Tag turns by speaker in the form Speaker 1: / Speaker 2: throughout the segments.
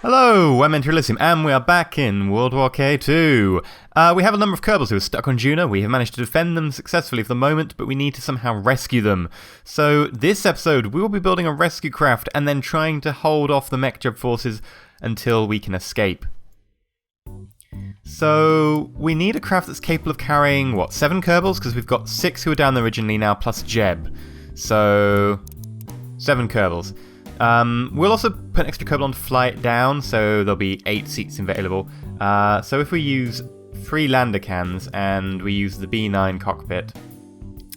Speaker 1: Hello, I'm EnterElysium, and we are back in World War K2. We have a number of Kerbals who are stuck on Duna. We have managed to defend them successfully for the moment, but we need to somehow rescue them. So this episode, we will be building a rescue craft and then trying to hold off the mech jub forces until we can escape. So we need a craft that's capable of carrying, 7 Kerbals? Because we've got 6 who were down there originally now, plus Jeb. So 7 Kerbals. We'll also put an extra Kerbal on to fly it down, so there'll be 8 seats available. So if we use 3 lander cans and we use the B9 cockpit,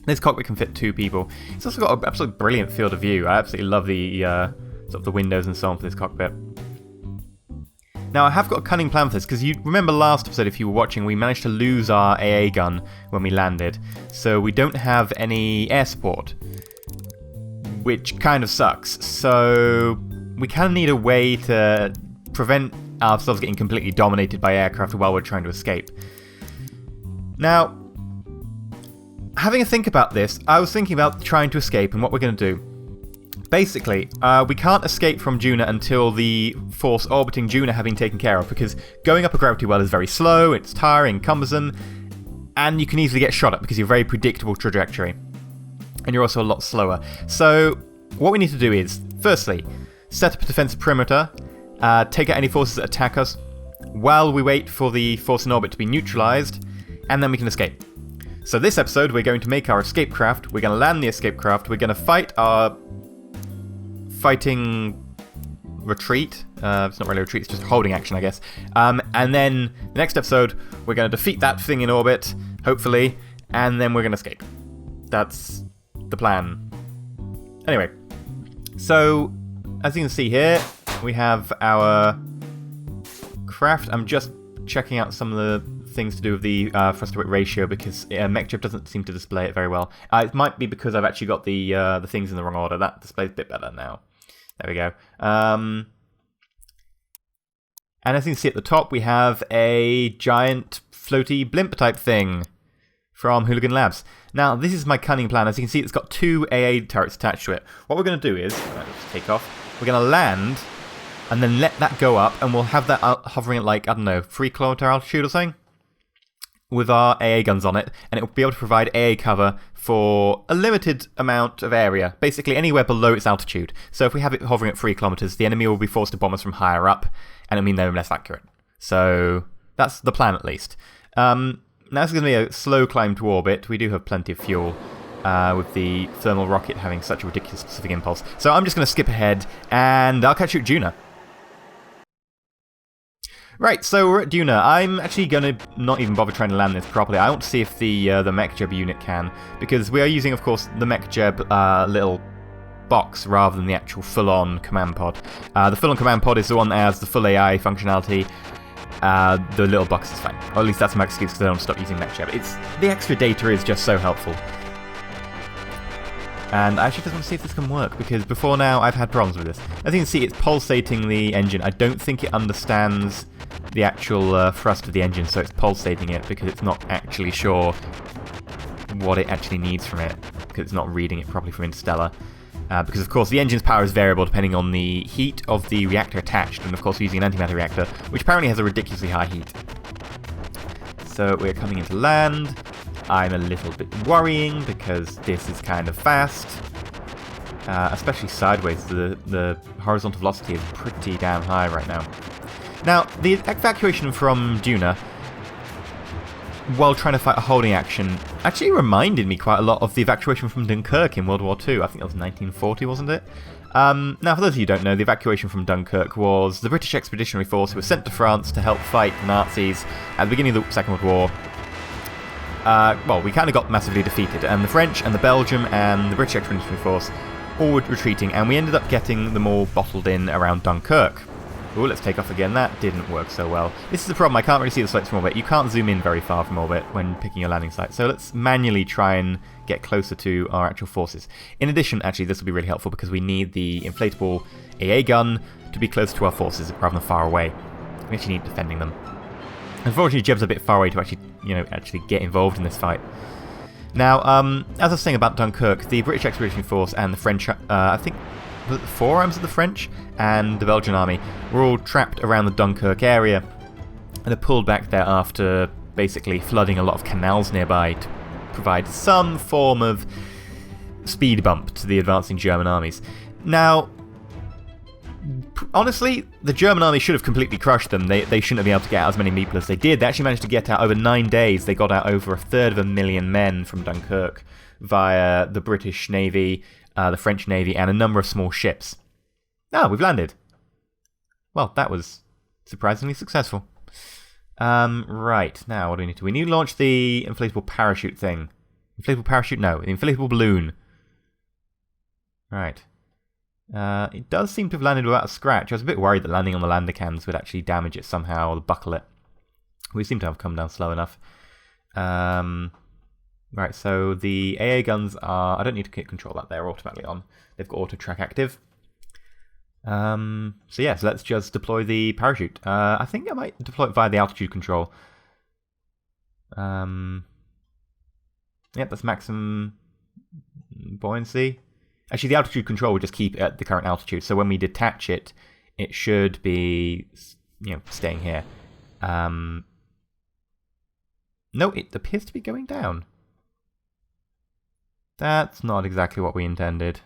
Speaker 1: this cockpit can fit 2 people. It's also got an absolutely brilliant field of view. I absolutely love the sort of the windows and so on for this cockpit. Now I have got a cunning plan for this, because you remember last episode, if you were watching, we managed to lose our AA gun when we landed, so we don't have any air support, which kind of sucks. So we kind of need a way to prevent ourselves getting completely dominated by aircraft while we're trying to escape. Now, having a think about this, I was thinking about trying to escape and what we're going to do. Basically, we can't escape from Duna until the force orbiting Duna have been taken care of, because going up a gravity well is very slow, it's tiring, cumbersome, and you can easily get shot at because you have a very predictable trajectory. And you're also a lot slower. So what we need to do is, firstly, set up a defensive perimeter, take out any forces that attack us, while we wait for the force in orbit to be neutralized, and then we can escape. So this episode, we're going to make our escape craft, we're going to land the escape craft, we're going to fight our fighting retreat. It's not really a retreat, it's just a holding action, I guess. And then the next episode, we're going to defeat that thing in orbit, hopefully, and then we're going to escape. That's the plan. Anyway, so as you can see here, we have our craft. I'm just checking out some of the things to do with the thrust to weight ratio, because mech jib doesn't seem to display it very well. It might be because I've actually got the things in the wrong order. That displays a bit better now. There we go. And as you can see at the top, we have a giant floaty blimp type thing from Hooligan Labs. Now, this is my cunning plan. As you can see, it's got 2 AA turrets attached to it. What we're going to do is, let's take off, we're going to land, and then let that go up, and we'll have that hovering at, like, I don't know, 3-kilometer altitude or something, with our AA guns on it, and it will be able to provide AA cover for a limited amount of area, basically anywhere below its altitude. So if we have it hovering at 3 kilometers, the enemy will be forced to bomb us from higher up, and it'll mean they're less accurate. So that's the plan, at least. Now this is going to be a slow climb to orbit. We do have plenty of fuel, with the thermal rocket having such a ridiculous specific impulse. So I'm just going to skip ahead, and I'll catch you at Duna. Right, so we're at Duna. I'm actually going to not even bother trying to land this properly. I want to see if the mech jeb unit can, because we are using, of course, the mech jeb little box rather than the actual full-on command pod. The full-on command pod is the one that has the full AI functionality. The little box is fine. Or at least that's my excuse, because I don't stop using mech jeb. The extra data is just so helpful. And I actually just want to see if this can work, because before now I've had problems with this. As you can see, it's pulsating the engine. I don't think it understands the actual thrust of the engine, so it's pulsating it because it's not actually sure what it actually needs from it, because it's not reading it properly from Interstellar. Because of course the engine's power is variable depending on the heat of the reactor attached, and of course we're using an antimatter reactor, which apparently has a ridiculously high heat. So we're coming into land. I'm a little bit worrying because this is kind of fast, especially sideways. The horizontal velocity is pretty damn high right now. Now, the evacuation from Duna, while trying to fight a holding action, actually reminded me quite a lot of the evacuation from Dunkirk in World War II. I think that was 1940, wasn't it? Now, for those of you who don't know, the evacuation from Dunkirk was the British Expeditionary Force who were sent to France to help fight the Nazis at the beginning of the Second World War. Well, we kind of got massively defeated, and the French and the Belgium and the British Expeditionary Force all were retreating, and we ended up getting them all bottled in around Dunkirk. Ooh, let's take off again. That didn't work so well. This is the problem. I can't really see the sights from orbit. You can't zoom in very far from orbit when picking your landing site. So let's manually try and get closer to our actual forces. In addition, actually, this will be really helpful because we need the inflatable AA gun to be close to our forces rather than far away. We actually need defending them. Unfortunately, Jeb's a bit far away to actually get involved in this fight. Now, as I was saying about Dunkirk, the British Expeditionary Force and the French, I think forearms of the French and the Belgian army were all trapped around the Dunkirk area, and are pulled back there after basically flooding a lot of canals nearby to provide some form of speed bump to the advancing German armies. Now, honestly, the German army should have completely crushed them. They shouldn't have been able to get out as many people as they did. They actually managed to get out over 9 days. They got out over 1/3 men from Dunkirk via the British Navy, the French Navy, and a number of small ships. Ah, we've landed. Well, that was surprisingly successful. Right, now what do we need to do? We need to launch the inflatable parachute thing. Inflatable parachute? No, the inflatable balloon. Right. It does seem to have landed without a scratch. I was a bit worried that landing on the lander cans would actually damage it somehow or buckle it. We seem to have come down slow enough. Right, so the AA guns are... I don't need to control that, they're automatically on. They've got auto track active. So yeah, so let's just deploy the parachute. I think I might deploy it via the altitude control. Yep, that's maximum buoyancy. Actually, the altitude control will just keep it at the current altitude, so when we detach it, it should be, staying here. No, it appears to be going down. That's not exactly what we intended.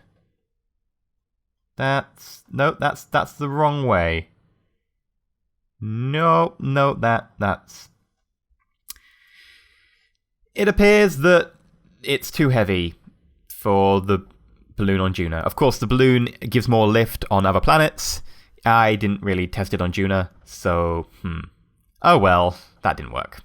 Speaker 1: That's the wrong way. No, that's... It appears that it's too heavy for the balloon on Duna. Of course, the balloon gives more lift on other planets. I didn't really test it on Duna, so, oh well, that didn't work.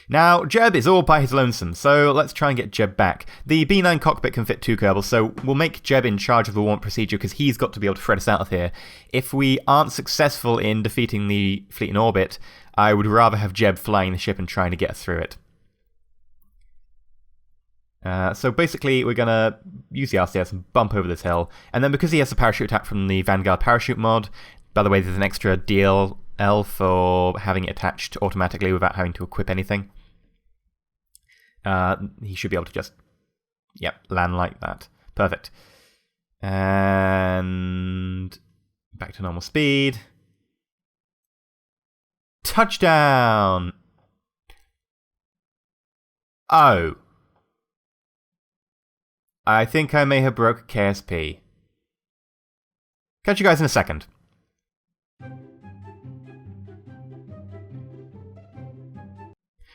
Speaker 1: Now, Jeb is all by his lonesome, so let's try and get Jeb back. The B9 cockpit can fit 2 Kerbals, so we'll make Jeb in charge of the warrant procedure because he's got to be able to thread us out of here. If we aren't successful in defeating the fleet in orbit, I would rather have Jeb flying the ship and trying to get us through it. So basically, we're going to use the RCS and bump over this hill, and then because he has the parachute attack from the Vanguard parachute mod, by the way, there's an extra DLL for having it attached automatically without having to equip anything. He should be able to just, land like that. Perfect. And back to normal speed. Touchdown! Oh. I think I may have broke KSP. Catch you guys in a second.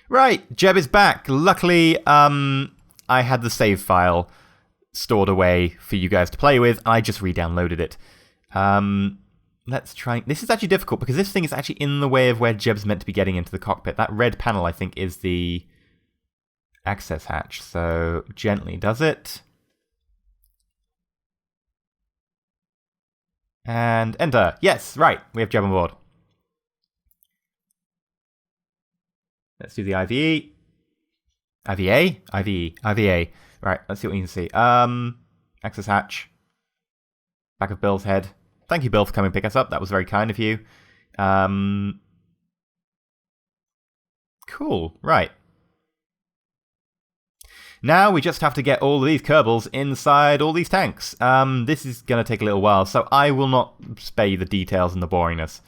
Speaker 1: Right, Jeb is back. Luckily, I had the save file stored away for you guys to play with. I just re-downloaded it. Let's try... This is actually difficult because this thing is actually in the way of where Jeb's meant to be getting into the cockpit. That red panel, I think, is the access hatch. So, gently does it. And enter. Yes, right. We have Jeb on board. Let's do the IVE. IVA? IVE. IVA. Right, let's see what we can see. Access hatch. Back of Bill's head. Thank you, Bill, for coming to pick us up. That was very kind of you. Cool. Right. Now we just have to get all of these Kerbals inside all these tanks. This is going to take a little while, so I will not spare you the details and the boringness.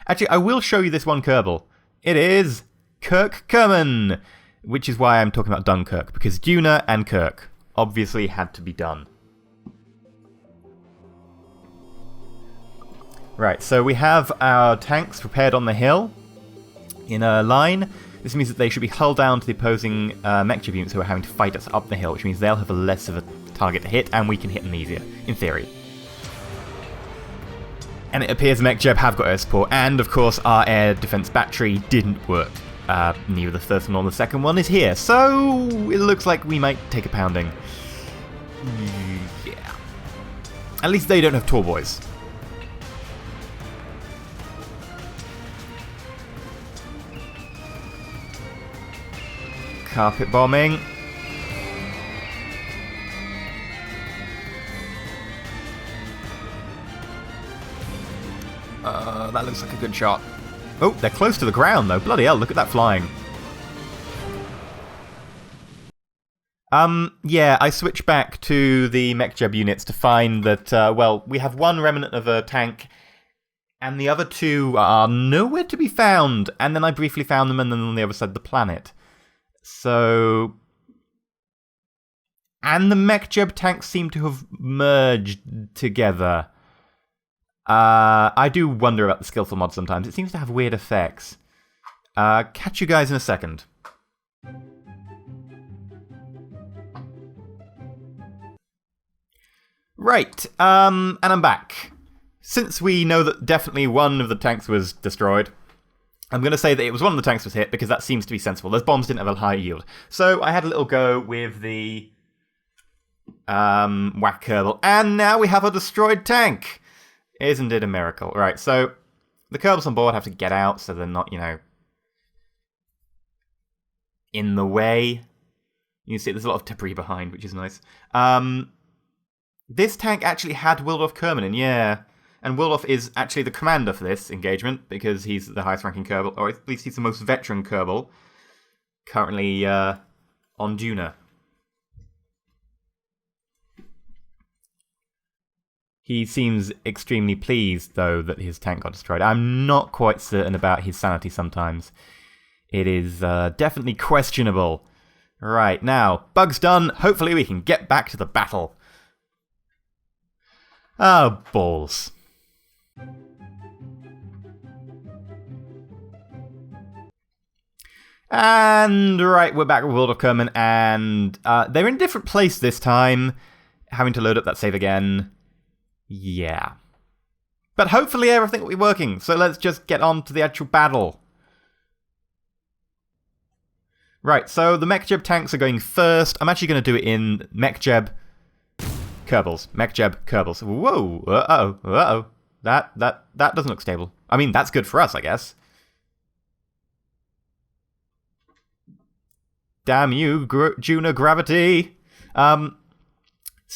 Speaker 1: Actually, I will show you this one Kerbal. It is Kirk Kerman, which is why I'm talking about Dunkirk, because Duna and Kirk obviously had to be done. Right, so we have our tanks prepared on the hill in a line. This means that they should be hull down to the opposing mech units who are having to fight us up the hill, which means they'll have less of a target to hit, and we can hit them easier, in theory. And it appears Mech Jeb have got air support, and of course our air defense battery didn't work. Neither the first one nor the second one is here, so it looks like we might take a pounding. Yeah. At least they don't have tall boys. Carpet bombing. That looks like a good shot. Oh, they're close to the ground though. Bloody hell, look at that flying. Yeah, I switched back to the MechJeb units to find that, well, we have one remnant of a tank, and the other two are nowhere to be found. And then I briefly found them, and then on the other side of the planet. So... And the MechJeb tanks seem to have merged together. I do wonder about the skillful mod sometimes. It seems to have weird effects. Catch you guys in a second. Right, and I'm back. Since we know that definitely one of the tanks was destroyed, I'm going to say that it was one of the tanks was hit, because that seems to be sensible. Those bombs didn't have a high yield. So I had a little go with the whack Kerbal, and now we have a destroyed tank! Isn't it a miracle? Right, so the Kerbals on board have to get out so they're not, you know, in the way. You can see there's a lot of debris behind, which is nice. This tank actually had Wildorf Kermanen, yeah. And Wildorf is actually the commander for this engagement, because he's the highest ranking Kerbal, or at least he's the most veteran Kerbal, currently on Duna. He seems extremely pleased, though, that his tank got destroyed. I'm not quite certain about his sanity sometimes. It is definitely questionable. Right, now, bug's done. Hopefully we can get back to the battle. Oh, balls. And, right, we're back with World of Kerman, and they're in a different place this time. Having to load up that save again. Yeah. But hopefully everything will be working, so let's just get on to the actual battle. Right, so the MechJeb tanks are going first. I'm actually going to do it in MechJeb Kerbals. MechJeb Kerbals. Whoa, uh-oh, uh-oh. That doesn't look stable. I mean, that's good for us, I guess. Damn you, Duna gravity. So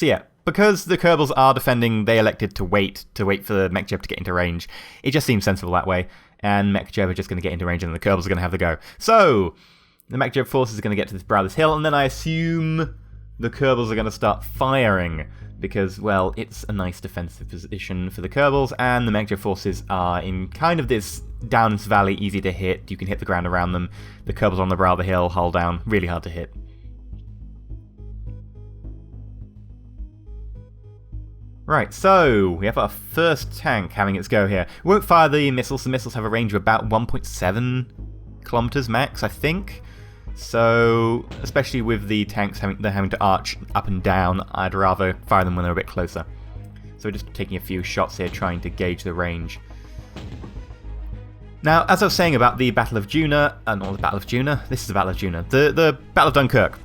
Speaker 1: yeah, because the Kerbals are defending, they elected to wait for the MechJeb to get into range. It just seems sensible that way, and MechJeb are just going to get into range, and the Kerbals are going to have the go. So the MechJeb forces are going to get to this brow of this hill, and then I assume the Kerbals are going to start firing, because, well, it's a nice defensive position for the Kerbals, and the MechJeb forces are in kind of this down this valley, easy to hit. You can hit the ground around them. The Kerbals on the brow of the hill, hull down, really hard to hit. Right, so we have our first tank having its go here. We won't fire the missiles. The missiles have a range of about 1.7 kilometers max, I think. So, especially with the tanks having to arch up and down, I'd rather fire them when they're a bit closer. So we're just taking a few shots here, trying to gauge the range. Now, as I was saying about the Battle of Duna, not the Battle of Duna, this is the Battle of Duna, the Battle of Dunkirk.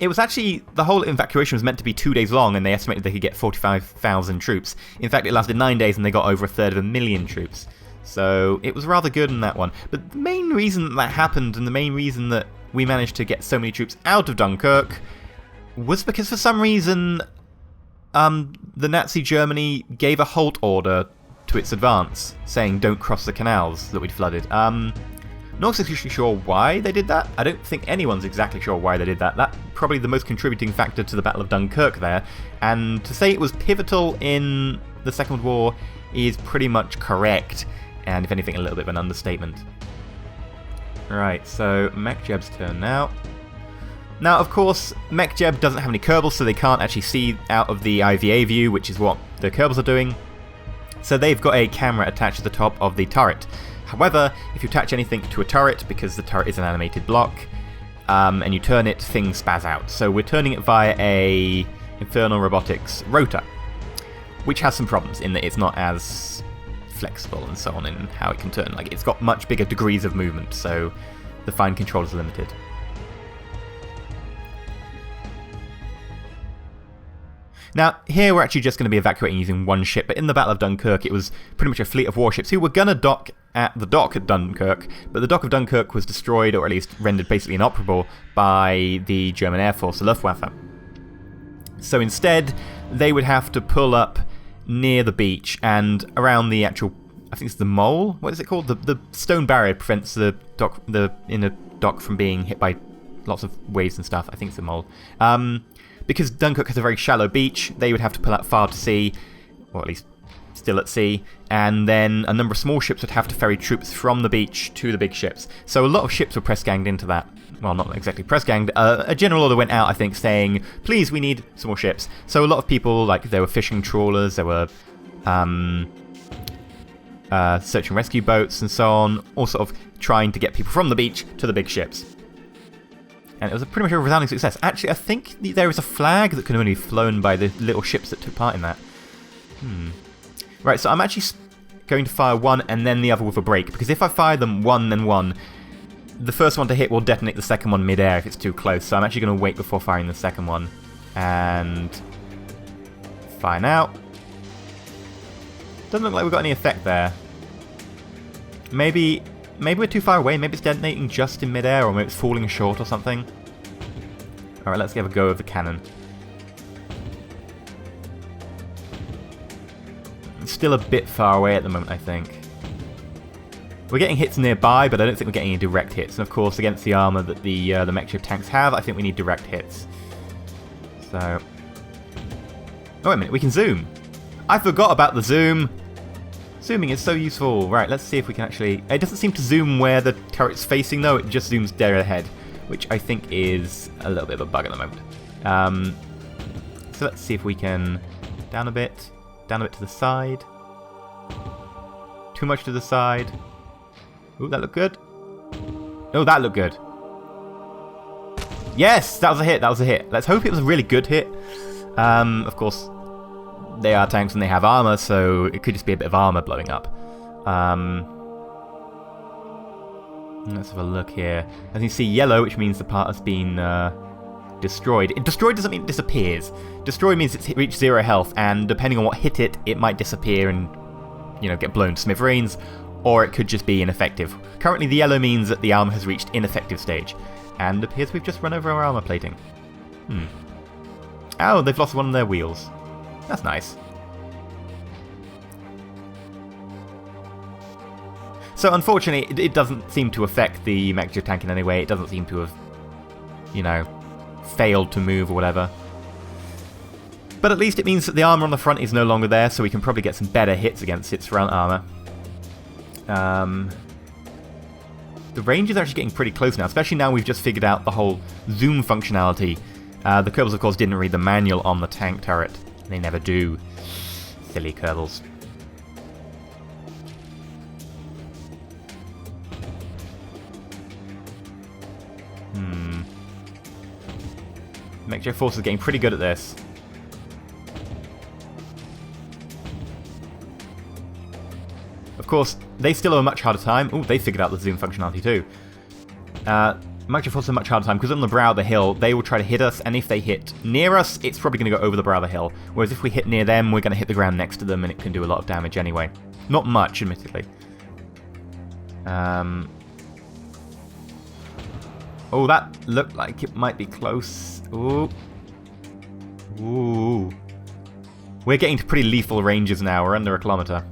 Speaker 1: It was actually, the whole evacuation was meant to be 2 days long, and they estimated they could get 45,000 troops. In fact, it lasted 9 days, and they got over 1/3 troops. So it was rather good in that one. But the main reason that happened, and the main reason that we managed to get so many troops out of Dunkirk, was because for some reason the Nazi Germany gave a halt order to its advance, saying don't cross the canals that we'd flooded. Not exactly sure why they did that. I don't think anyone's exactly sure why they did that. That's probably the most contributing factor to the Battle of Dunkirk there. And to say it was pivotal in the Second World War is pretty much correct. And if anything, a little bit of an understatement. Right, so MechJeb's turn now. Now, of course, MechJeb doesn't have any Kerbals, so they can't actually see out of the IVA view, which is what the Kerbals are doing. So they've got a camera attached to the top of the turret. However, if you attach anything to a turret, because the turret is an animated block, and you turn it, things spaz out. So we're turning it via a Infernal Robotics rotor, which has some problems in that it's not as flexible and so on in how it can turn. Like, it's got much bigger degrees of movement, so the fine control is limited. Now, here we're actually just going to be evacuating using one ship, but in the Battle of Dunkirk it was pretty much a fleet of warships who were going to dock at the dock at Dunkirk, but the dock of Dunkirk was destroyed, or at least rendered basically inoperable, by the German Air Force, the Luftwaffe. So instead, they would have to pull up near the beach and around the actual, I think it's the mole? What is it called? The stone barrier prevents the inner dock from being hit by lots of waves and stuff. I think it's a mole. Because Dunkirk has a very shallow beach, they would have to pull out far to sea, or at least still at sea, and then a number of small ships would have to ferry troops from the beach to the big ships. So a lot of ships were press-ganged into that. Well, not exactly press-ganged. A general order went out, I think, saying, please, we need some more ships. So a lot of people, like, there were fishing trawlers, there were search and rescue boats and so on, all sort of trying to get people from the beach to the big ships. And it was pretty much a resounding success. Actually, I think there is a flag that can only be flown by the little ships that took part in that. Right, so I'm actually going to fire one and then the other with a break, because if I fire them one, then one, the first one to hit will detonate the second one mid-air if it's too close. So I'm actually going to wait before firing the second one. And fire now. Doesn't look like we've got any effect there. Maybe we're too far away. Maybe it's detonating just in mid-air, or maybe it's falling short or something. Alright, let's give a go of the cannon. It's still a bit far away at the moment, I think. We're getting hits nearby, but I don't think we're getting any direct hits. And of course, against the armor that the mech ship tanks have, I think we need direct hits. So... oh, wait a minute, we can zoom! I forgot about the zoom! Zooming is so useful. Right, let's see if we can actually... it doesn't seem to zoom where the turret's facing, though. It just zooms dead ahead, which I think is a little bit of a bug at the moment. So let's see if we can... down a bit to the side. Too much to the side. Ooh, that looked good. Oh, that looked good. Yes, that was a hit, that was a hit. Let's hope it was a really good hit. Of course, they are tanks and they have armor, so it could just be a bit of armor blowing up. Let's have a look here. As you see, yellow, which means the part has been destroyed. Destroyed doesn't mean it disappears. Destroyed means it's reached 0 health, and depending on what hit it, it might disappear and, you know, get blown to smithereens, or it could just be ineffective. Currently, the yellow means that the armor has reached ineffective stage, and it appears we've just run over our armor plating. Oh, they've lost one of their wheels. That's nice. So unfortunately, it doesn't seem to affect the mech tank in any way. It doesn't seem to have, you know, failed to move or whatever. But at least it means that the armor on the front is no longer there, so we can probably get some better hits against its front armor. The range is actually getting pretty close now, especially now we've just figured out the whole zoom functionality. The Kerbals, of course, didn't read the manual on the tank turret. They never do. Silly Kerbals. Mech Force is getting pretty good at this. Of course, they still have a much harder time. Oh, they figured out the zoom functionality too. Mech Force has a much harder time because on the brow of the hill, they will try to hit us, and if they hit near us, it's probably going to go over the brow of the hill. Whereas if we hit near them, we're going to hit the ground next to them, and it can do a lot of damage anyway. Not much, admittedly. Oh, that looked like it might be close. Ooh. Ooh. We're getting to pretty lethal ranges now. We're under a kilometre.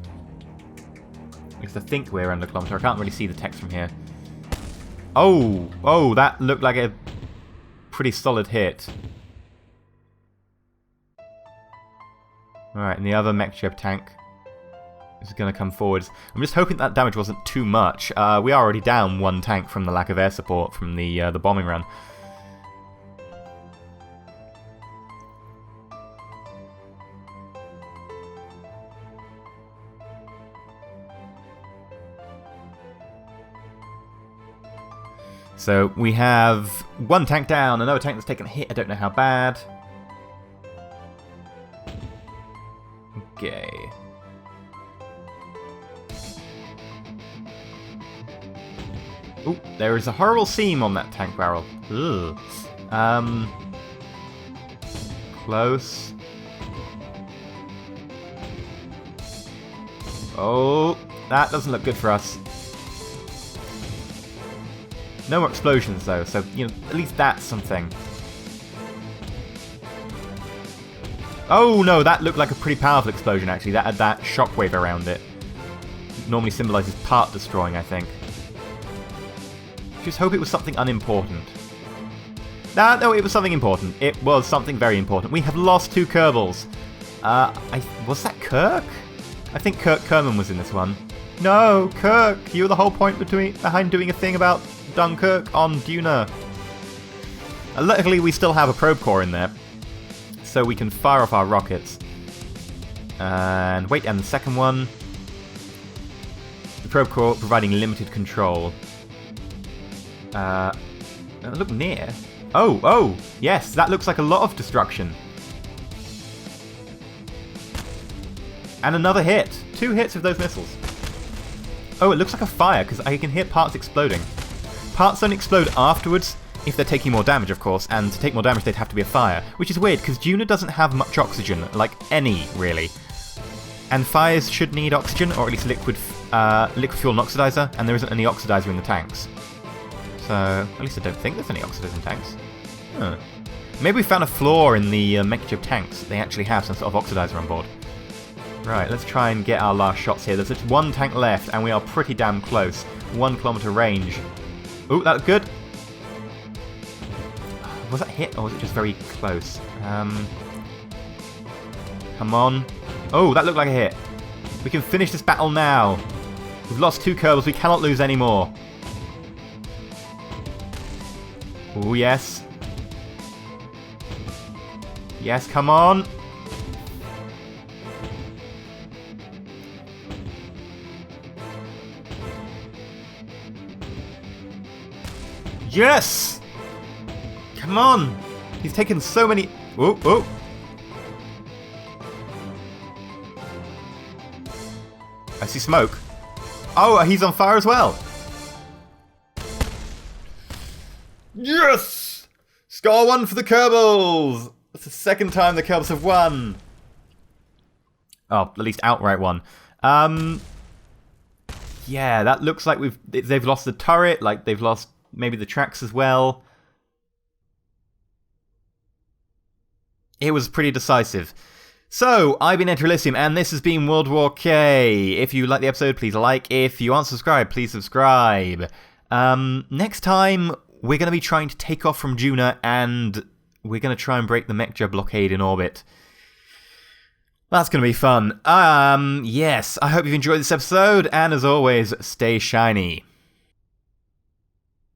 Speaker 1: At least I think we're under a kilometre. I can't really see the text from here. Oh! Oh, that looked like a pretty solid hit. Alright, and the other mech ship tank is going to come forwards. I'm just hoping that damage wasn't too much. We are already down one tank from the lack of air support from the bombing run. So we have one tank down, another tank that's taken a hit. I don't know how bad. Okay. Ooh, there is a horrible seam on that tank barrel. Ugh. Close. Oh, that doesn't look good for us. No more explosions though, so, you know, at least that's something. Oh no, that looked like a pretty powerful explosion actually. That had that shockwave around it. Normally symbolises part destroying, I think. Just hope it was something unimportant. No, it was something important. It was something very important. We have lost 2 Kerbals. Was that Kirk? I think Kirk Kerman was in this one. No, Kirk! You were the whole point behind doing a thing about Dunkirk on Duna. Luckily, we still have a probe core in there, so we can fire off our rockets. And wait, and the second one. The probe core providing limited control. Look near. Oh, yes, that looks like a lot of destruction. And another hit. 2 hits of those missiles. Oh, it looks like a fire, because I can hear parts exploding. Parts don't explode afterwards, if they're taking more damage, of course, and to take more damage they'd have to be a fire, which is weird, because Duna doesn't have much oxygen, like any, really. And fires should need oxygen, or at least liquid fuel and oxidizer, and there isn't any oxidizer in the tanks. So, at least I don't think there's any oxidizer in tanks. Huh. Maybe we found a flaw in the mech tanks. They actually have some sort of oxidizer on board. Right, let's try and get our last shots here. There's just 1 tank left, and we are pretty damn close. 1 kilometer range. Ooh, that was good. Was that a hit, or was it just very close? Come on. Oh, that looked like a hit. We can finish this battle now. We've lost 2 Kerbals. We cannot lose any more. Oh, yes. Yes, come on. Yes! Come on! He's taken so many... Oh. I see smoke. Oh, he's on fire as well. Yes! Score 1 for the Kerbals! That's the second time the Kerbals have won. Oh, at least outright won. Yeah, that looks like they've lost the turret, like they've lost maybe the tracks as well. It was pretty decisive. So, I've been EnterElysium, and this has been World War K. If you like the episode, please like. If you aren't subscribed, please subscribe. Next time, we're going to be trying to take off from Duna, and we're going to try and break the Mekja blockade in orbit. That's going to be fun. Yes, I hope you've enjoyed this episode, and as always, stay shiny.